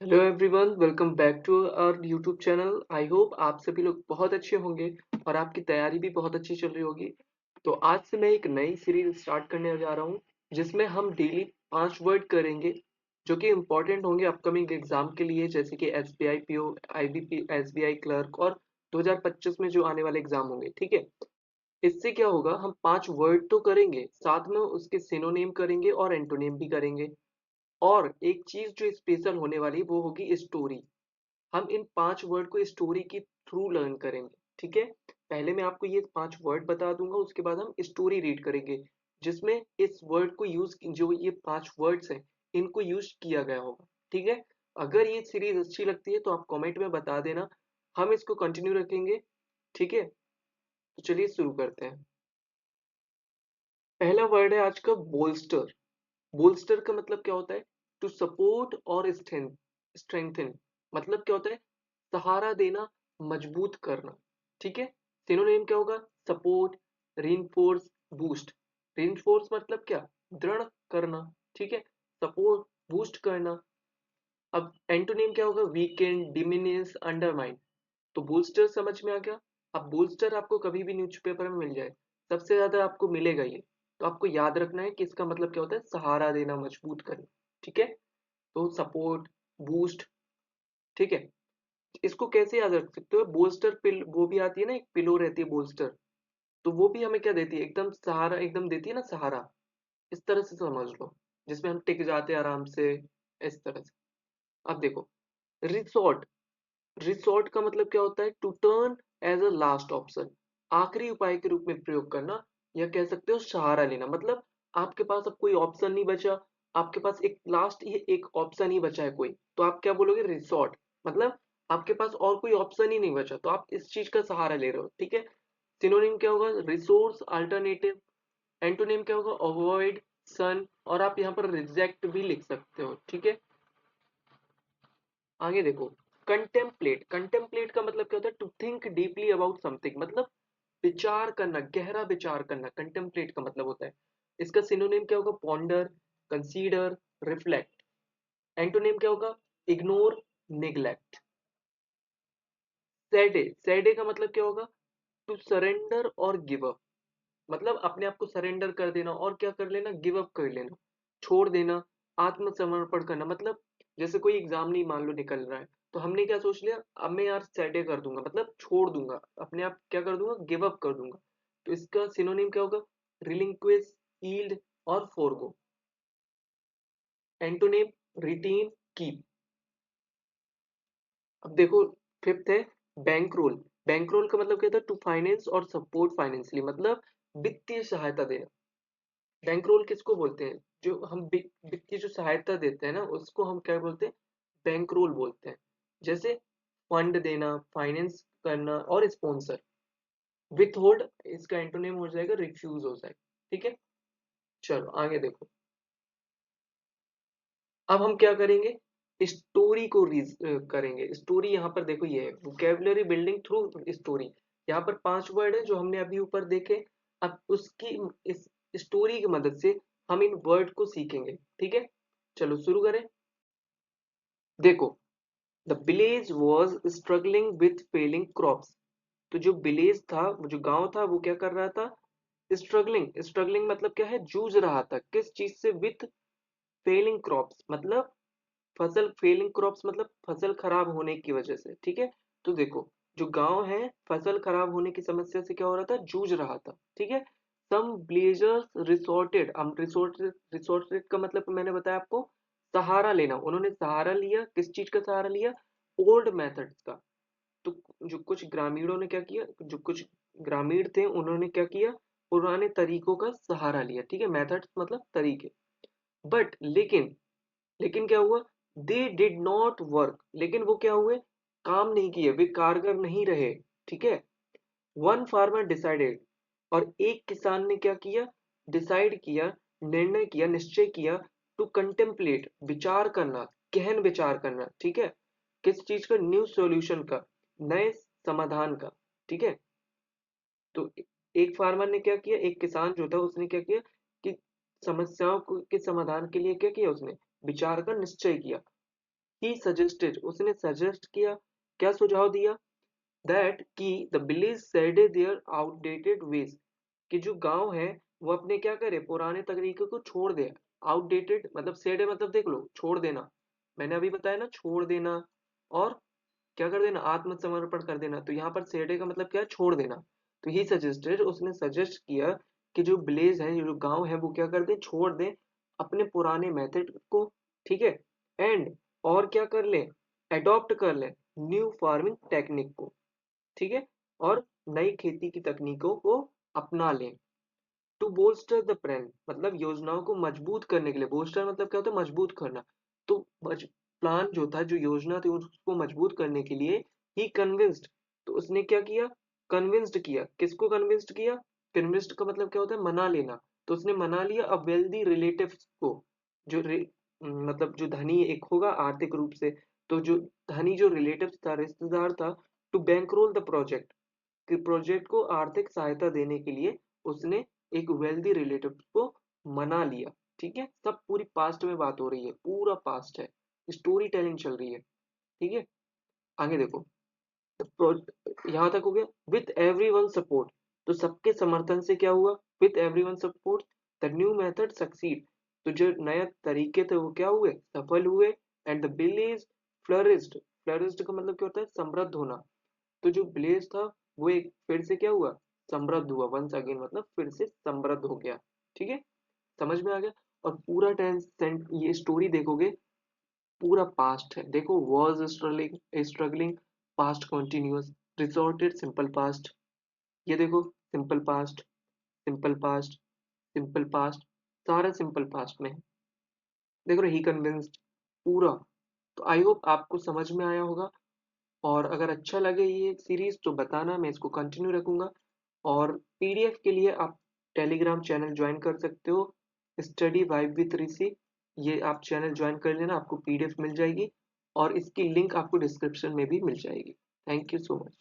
Hello everyone, welcome back to our YouTube channel. I hope आप सभी लोग बहुत अच्छे होंगे और आपकी तैयारी भी बहुत अच्छी चल रही होगी। तो आज से मैं एक नई सीरीज स्टार्ट करने जा रहा हूँ जिसमें हम डेली 5 वर्ड करेंगे जो कि इम्पोर्टेंट होंगे अपकमिंग एग्जाम के लिए, जैसे कि SBI PO, IBP, SBI clerk और 2025 में जो आने वाले एग्जाम होंगे। ठीक है, इससे क्या होगा, हम 5 वर्ड तो करेंगे, साथ में उसके सिनोनिम करेंगे और एंटोनिम भी करेंगे। और एक चीज जो स्पेशल होने वाली वो होगी स्टोरी। हम इन 5 वर्ड को स्टोरी के थ्रू लर्न करेंगे। ठीक है, पहले मैं आपको ये 5 वर्ड बता दूंगा, उसके बाद हम स्टोरी रीड करेंगे जिसमें इस वर्ड को यूज, जो ये 5 वर्ड्स हैं इनको यूज किया गया होगा। ठीक है, अगर ये सीरीज अच्छी लगती है तो आप कमेंट में बता देना, हम इसको कंटिन्यू रखेंगे। ठीक है, तो चलिए शुरू करते हैं। पहला वर्ड है आज का बोल्स्टर। बोल्स्टर का मतलब क्या होता है? टू सपोर्ट और स्ट्रेंथन। मतलब क्या होता है? सहारा देना, मजबूत करना। ठीक है, सिनोनिम क्या होगा? Support, reinforce, boost. रीइंफोर्स मतलब क्या? दृढ़ करना। ठीक है, सपोर्ट, बूस्ट करना। अब एंटोनिम क्या होगा? Weekend, diminish, undermine. तो बूस्टर समझ में आ गया। अब बूस्टर आपको कभी भी न्यूज़पेपर में मिल जाए, सबसे ज्यादा आपको मिलेगा ये। तो आपको याद रखना है कि इसका मतलब क्या होता है? सहारा देना, मजबूत करना। ठीक है, तो सपोर्ट, बूस्ट। ठीक है, इसको कैसे याद रख सकते हो? बोल्स्टर पिल वो भी आती है ना, एक पिलो रहती है बोल्स्टर, तो वो भी हमें क्या देती है? एकदम सहारा, एकदम देती है ना सहारा। इस तरह से समझ लो, जिसमें हम टिक जाते हैं आराम से, इस तरह से। अब देखो, रिसोर्ट। रिसोर्ट का मतलब क्या होता है? To turn as a last option. आखिरी उपाय के रूप में प्रयोग करना, या कह सकते हो सहारा लेना। मतलब आपके पास अब कोई ऑप्शन नहीं बचा, आपके पास एक लास्ट ही एक ऑप्शन ही बचा है कोई, तो आप क्या बोलोगे? रिसोर्ट। मतलब आपके पास और कोई ऑप्शन ही नहीं बचा, तो आप इस चीज का सहारा ले रहे हो। ठीक है, सिनोनिम क्या होगा? Resource, alternative. एंटोनिम क्या होगा? अवॉइड, सन। और आप यहाँ पर रिजेक्ट भी लिख सकते हो। ठीक है, आगे देखो, कंटेम्पलेट। कंटेम्पलेट का मतलब क्या होता है? To think deeply about something. मतलब विचार करना, गहरा विचार करना, कंटेम्पलेट का मतलब होता है। इसका सिनोनिम क्या होगा? Ponder, consider, reflect. एंटोनिम क्या होगा? Ignore, neglect. सैडे। सैडे का मतलब क्या होगा? टू सरेंडर और गिव अप। मतलब अपने आप को सरेंडर कर देना और क्या कर लेना? गिव अप कर लेना, छोड़ देना, आत्मसमर्पण करना। मतलब जैसे कोई एग्जाम नहीं मान लो निकल रहा है, तो हमने क्या सोच लिया? अब मैं यार सैडे कर दूंगा, मतलब छोड़ दूंगा अपने आप, क्या कर दूंगा? गिव अप कर दूंगा। तो इसका सिनोनिम क्या होगा? रिलिंक्विश, यील्ड और फोरगो। Antonym, retain, keep. अब देखो, फिफ्थ है बैंक रोल। बैंक रोल का मतलब क्या था? टू फाइनेंस और सपोर्ट फाइनेंशियली। मतलब वित्तीय सहायता देना। बैंक रोल किसको बोलते हैं? जो हम वित्तीय जो सहायता देते हैं ना, उसको हम क्या बोलते हैं? बैंक रोल बोलते हैं। जैसे फंड देना, फाइनेंस करना और स्पॉन्सर। विथ होल्ड, इसका एंटोनिम हो जाएगा रिफ्यूज हो जाएगा। ठीक है, चलो आगे देखो। अब हम क्या करेंगे? स्टोरी को करेंगे। स्टोरी यहाँ पर देखो, ये है वोकेबलरी बिल्डिंग थ्रू स्टोरी। यहाँ पर 5 वर्ड है जो हमने अभी ऊपर देखे। अब उसकी, इस स्टोरी की मदद से हम इन वर्ड को सीखेंगे। ठीक है, चलो शुरू करें। देखो, the village was struggling with failing crops. तो जो विलेज था, वो जो गांव था, वो क्या कर रहा था? स्ट्रगलिंग। स्ट्रगलिंग मतलब क्या है? जूझ रहा था किस चीज से? With failing crops. मतलब फसल, फेलिंग क्रॉप्स मतलब फसल खराब होने की वजह से। ठीक है, तो देखो, जो गांव है फसल खराब होने की समस्या से क्या हो रहा था? जूझ रहा था। ठीक है, सम विलेजर्स रिसोर्टेड। हम रिसोर्टेड, रिसोर्टेड का मतलब मैंने बताया आपको, सहारा लेना। उन्होंने सहारा लिया, किस चीज का सहारा लिया? ओल्ड मेथड्स का। तो जो कुछ ग्रामीणों ने क्या किया, जो कुछ ग्रामीण थे उन्होंने क्या किया? पुराने तरीकों का सहारा लिया। ठीक है, मेथड्स मतलब तरीके। बट लेकिन, लेकिन क्या हुआ? They did not work. लेकिन वो क्या हुए? काम नहीं किए, वे कारगर नहीं रहे। ठीक है, वन फार्मर डिसाइडेड। और एक किसान ने क्या किया? डिसाइड किया, निर्णय किया, निश्चय किया। टू कंटेम्पलेट, विचार करना, गहन विचार करना। ठीक है, किस चीज का? न्यू सॉल्यूशन का, नए समाधान का। ठीक है, तो एक फार्मर ने क्या किया? एक किसान जो था उसने क्या किया कि समस्याओं के समाधान के लिए क्या किया? उसने विचार का निश्चय किया। ही सजेस्टेड, उसने सजेस्ट किया, क्या सुझाव दिया, दैट कि the village said their outdated ways, कि जो गांव है वो अपने क्या करे, पुराने तरीके को छोड़ दे। आउटडेटेड मतलब सेड मतलब देख लो छोड़ देना, मैंने अभी बताया ना छोड़ देना, और क्या कर देना, आत्मसमर्पण कर देना, तो यहाँ पर सेडे का मतलब क्या है, छोड़ देना। तो ही सजेस्टेड, उसने सजेस्ट किया कि जो विलेज है, जो गांव है, वो क्या कर दे, छोड़ दे अपने पुराने मेथड को, ठीक है, एंड और क्या कर ले, एडॉप्ट कर ले न्यू फार्मिंग टेक्निक को, ठीक है, और नई खेती की तकनीकों को अपना ले। टू बोल्स्टर द प्लान मतलब योजनाओं को मजबूत करने के लिए, बोल्स्टर मतलब क्या होता है, मजबूत करना। तो प्लान जो था, जो योजना थी, उसको मजबूत करने के लिए ही कन्विंस्ड, तो उसने क्या किया, कन्विंस्ड किया, किसको कन्विंस्ड किया, कन्विंस्ड का मतलब क्या होता है, मना लेना। तो उसने मना लिया अ वेल्दी रिलेटिव्स को, जो मतलब जो धनी एक होगा आर्थिक रूप से, तो जो धनी जो रिलेटिव था, रिश्तेदार था, टू बैंकरोल द प्रोजेक्ट, कि प्रोजेक्ट को आर्थिक सहायता देने के लिए उसने एक वेल्दी रिलेटिव को मना लिया। ठीक है, सब पूरी पास्ट में बात हो रही है, पूरा पास्ट है, स्टोरी टेलिंग चल रही है। ठीक है, आगे देखो, यहाँ तक हो गया, विथ एवरी वन सपोर्ट, तो सबके समर्थन से क्या हुआ, with every one support the new method succeed, तो जो नया तरीके थे वो क्या हुए, सफल हुए, एंड द विलेज फ्लरिस्ड, फ्लरिस्ड का मतलब क्या होता है, समृद्ध होना। तो जो विलेज था वो एक फिर से क्या हुआ, समृद्ध हुआ, वंस अगेन मतलब फिर से समृद्ध हो गया। ठीक है, समझ में आ गया। और पूरा टेंस ये स्टोरी देखोगे, पूरा पास्ट है, देखो, was struggling, struggling, past continuous, resorted, simple past, ये देखो, simple past, simple past, simple past, सारा सिंपल पास्ट में है। देख रहे, ही कन्विंस्ड, पूरा। तो आई होप आपको समझ में आया होगा, और अगर अच्छा लगे ये सीरीज तो बताना, मैं इसको कंटिन्यू रखूंगा। और पीडीएफ के लिए आप टेलीग्राम चैनल ज्वाइन कर सकते हो, स्टडी वाइब विथ ऋषि, ये आप चैनल ज्वाइन कर लेना, आपको पीडीएफ मिल जाएगी, और इसकी लिंक आपको डिस्क्रिप्शन में भी मिल जाएगी। Thank you so much.